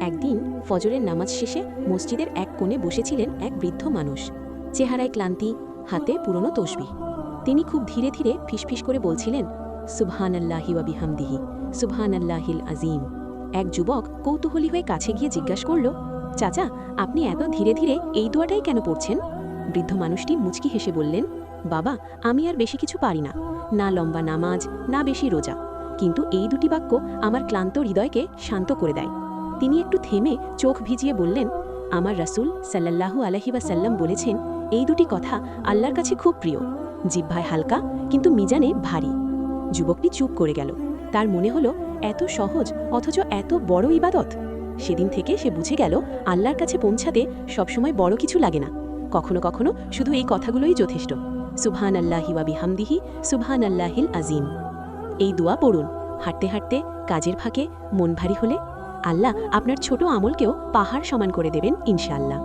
একদিন ফজরের নামাজ শেষে মসজিদের এক কোণে বসেছিলেন এক বৃদ্ধ মানুষ। চেহারায় ক্লান্তি, হাতে পুরনো তসবিহ। তিনি খুব ধীরে ধীরে ফিসফিস করে বলছিলেন, সুবহানাল্লাহি ওয়া বিহামদিহি, সুবহানাল্লাহিল আজিম। এক যুবক কৌতূহলী হয়ে কাছে গিয়ে জিজ্ঞাসা করল, চাচা, আপনি এত ধীরে ধীরে এই দোয়াটাই কেন পড়ছেন? বৃদ্ধ মানুষটি মুচকি হেসে বললেন, বাবা, আমি আর বেশি কিছু পারি না, না লম্বা নামাজ, না বেশি রোজা, কিন্তু এই দুটি বাক্য আমার ক্লান্ত হৃদয়কে শান্ত করে দেয়। তিনি একটু থেমে চোখ ভিজিয়ে বললেন, আমার রাসূল সাল্লাল্লাহু আলাইহি ওয়াসাল্লাম বলেছেন, এই দুটি কথা আল্লাহর কাছে খুব প্রিয়, জিহ্বায় হালকা কিন্তু মিজানে ভারী। যুবকটি চুপ করে গেল। তার মনে হলো, এত সহজ অথচ এত বড় ইবাদত। সেদিন থেকে সে বুঝে গেল, আল্লাহর কাছে পৌঁছাতে সবসময় বড় কিছু লাগে না, কখনো কখনো শুধু এই কথাগুলোই যথেষ্ট। সুবহানাল্লাহি ওয়া বিহামদিহি, সুবহানাল্লাহিল আজিম। এই দোয়া পড়ুন, হাঁটতে হাঁটতে, কাজের ফাঁকে, মন ভারী হলে। আল্লাহ আপনার ছোট আমলকেও পাহাড় সমান করে দেবেন ইনশাআল্লাহ।